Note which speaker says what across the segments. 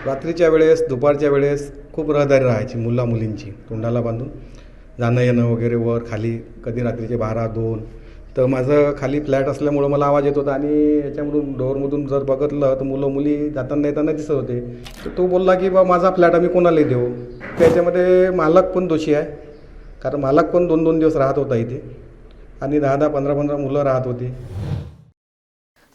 Speaker 1: रात्रीच्या वेळेस दुपारच्या वेळेस खूप रहदारी राहायची मुलींची तोंडाला बांधून जाणं येणं वगैरे वर खाली, कधी रात्रीचे 12-2. तर माझं खाली फ्लॅट असल्यामुळं मला आवाज येत होता आणि याच्यामधून डोअरमधून जर बघितलं तर मुली जाताना येताना दिसत होते. तर तो बोलला की बा माझा फ्लॅट आम्ही कोणालाही देऊ. त्याच्यामध्ये मालक पण दोषी आहे, कारण मालक पण 2-2 दिवस राहत होता इथे आणि 10-10, 15-15 मुलं राहत होती.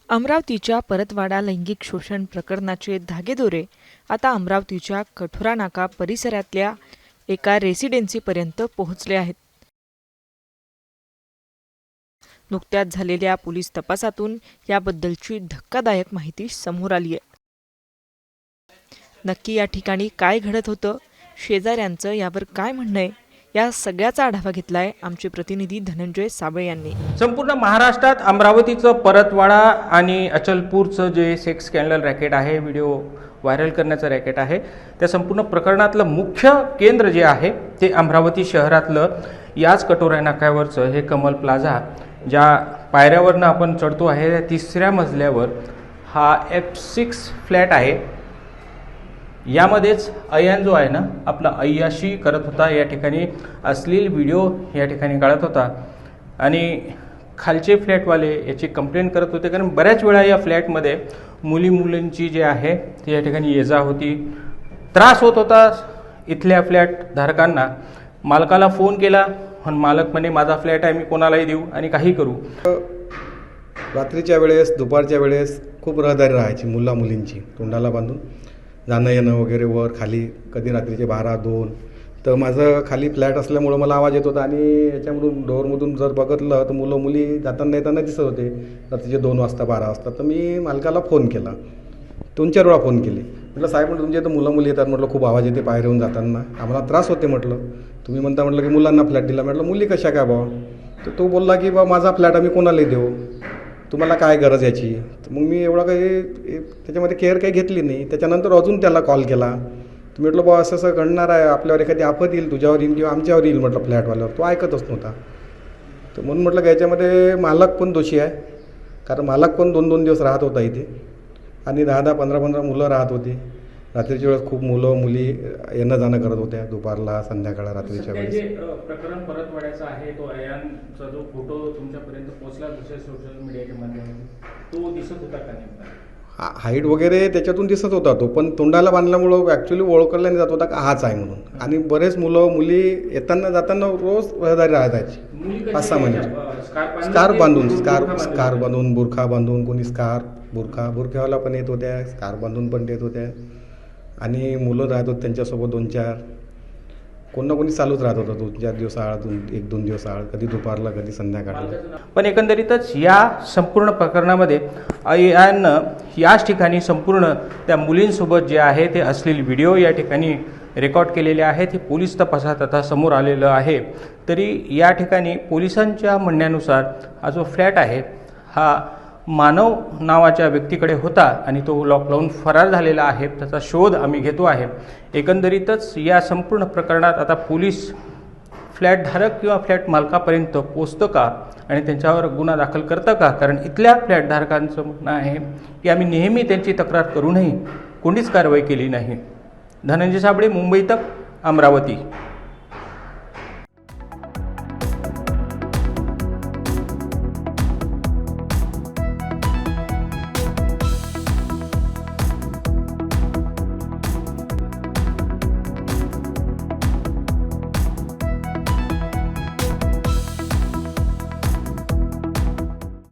Speaker 2: अमरावतीच्या परतवाडा लैंगिक शोषण प्रकरणाचे धागेदोरे आता अमरावतीच्या कठोरा नाका परिसरातल्या एका रेसिडेन्सीपर्यंत पोहोचले आहेत. नुकत्याच झालेल्या पोलीस तपासातून याबद्दलची धक्कादायक माहिती समोर आली आहे. नक्की या ठिकाणी काय घडत होतं, शेजाऱ्यांचं यावर काय म्हणणं आहे, या सगळ्याचा आढावा घेतलाय आमचे प्रतिनिधी धनंजय साबळे यांनी.
Speaker 3: संपूर्ण महाराष्ट्रात अमरावतीचं परतवाडा आणि अचलपूरचं जे सेक्स स्कॅन्डल रॅकेट आहे, व्हिडिओ व्हायरल करण्याचं रॅकेट आहे, त्या संपूर्ण प्रकरणातलं मुख्य केंद्र जे आहे ते अमरावती शहरातलं याच कटोरा नाक्यावरचं हे कमल प्लाझा, ज्या पायऱ्यावरनं आपण चढतो आहे त्या 3ऱ्या मजल्यावर हा F6 फ्लॅट आहे. यामध्येच अयान जो आहे ना आपला अय्याशी करत होता, या ठिकाणी अश्लील व्हिडिओ या ठिकाणी काढत होता आणि खालचे फ्लॅटवाले याची कंप्लेंट करत होते, कारण बऱ्याच वेळा या फ्लॅटमध्ये मुलींची जे आहे ती या ठिकाणी ये-जा होती, त्रास होत होता इथल्या फ्लॅट धारकांना. मालकाला फोन केला पण मालक म्हणे माझा फ्लॅट आहे, मी कोणालाही देऊ आणि काही करू.
Speaker 1: रात्रीच्या वेळेस दुपारच्या वेळेस खूप रहदारी राहायची मुलींची तोंडाला बांधून जाणं येणं वगैरे वर खाली, कधी रात्रीचे 12-2. तर माझं खाली फ्लॅट असल्यामुळं मला आवाज येत होता आणि याच्यामधून डोअरमधून जर बघितलं तर मुली जाताना येताना दिसत होते रात्रीचे 2 वाजता 12 वाजता. तर मी मालकाला फोन केला, 2-4 वेळा फोन केले. म्हटलं साहेब, म्हटलं तुमच्या इथं मुली येतात, म्हटलं खूप आवाज येते पायऱ्याहून जाताना, आम्हाला त्रास होते. म्हटलं तुम्ही म्हणता म्हटलं की मुलांना फ्लॅट दिला. म्हटलं मुली कशा काय भावा? तर तो बोलला की बा माझा फ्लॅट आम्ही कोणालाही देऊ, तुम्हाला काय गरज याची. तर मग मी एवढा काही त्याच्यामध्ये केअर काही घेतली नाही. त्याच्यानंतर अजून त्याला कॉल केला. तर म्हटलं बा असं असं घडणार आहे, आपल्यावर एखादी आफत येईल, तुझ्यावर येईल किंवा आमच्यावर येईल म्हटलं फ्लॅटवाल्यावर. तो ऐकतच नव्हता. तर म्हणून म्हटलं की याच्यामध्ये मालक पण दोषी आहे, कारण मालक पण 2-2 दिवस राहत होता इथे आणि 10-10, 15-15 मुलं राहत होती. रात्रीच्या वेळेस खूप मुली येणं जाणं करत होत्या, दुपारला, संध्याकाळ, रात्रीच्या वेळेस.
Speaker 3: जे प्रकरण परतवाड्याचं आहे, तो अयानचा जो फोटो तुमच्यापर्यंत पोहोचला सोशल मीडियाच्या माध्यमातून, तो दिसत होता का नेमका?
Speaker 1: हाईट वगैरे त्याच्यातून दिसत होता तो, पण तोंडाला बांधल्यामुळं ॲक्च्युली ओळखला नाही जात होता का हाच आहे म्हणून. आणि बरेच मुली येताना जाताना रोज रहदारी राहायची 5-6 महिने. स्कार्फ बांधून, बुरखा बांधून, कोणी बुरख्यावाला पण येत होत्या, स्कार्फ बांधून पण येत होत्या आणि मुलं राहत होते त्यांच्यासोबत 2-4, कोण ना कोणी चालूच राहत होतं 2-4 दिवस आळ, 1-2 दिवस आळ, कधी दुपारला कधी संध्याकाळला.
Speaker 3: पण एकंदरीतच या संपूर्ण प्रकरणामध्ये अयाननं याच ठिकाणी संपूर्ण त्या मुलींसोबत जे आहे ते अश्लील व्हिडिओ या ठिकाणी रेकॉर्ड केलेले आहेत. हे पोलीस तपासात आता समोर आलेलं आहे. तरी या ठिकाणी पोलिसांच्या म्हणण्यानुसार हा जो फ्लॅट आहे हा मानव नावाच्या व्यक्तीकडे होता आणि तो लॉक लावून फरार झालेला आहे. त्याचा शोध आम्ही घेतो आहे. एकंदरीतच या संपूर्ण प्रकरणात आता पोलीस फ्लॅटधारक किंवा फ्लॅट मालकापर्यंत पोचतं का आणि त्यांच्यावर गुन्हा दाखल करतं का? कारण इथल्या फ्लॅटधारकांचं म्हणणं आहे की आम्ही नेहमी त्यांची तक्रार करूनही कोणीच कारवाई केली नाही. धनंजय साबळे, मुंबई तक, अमरावती.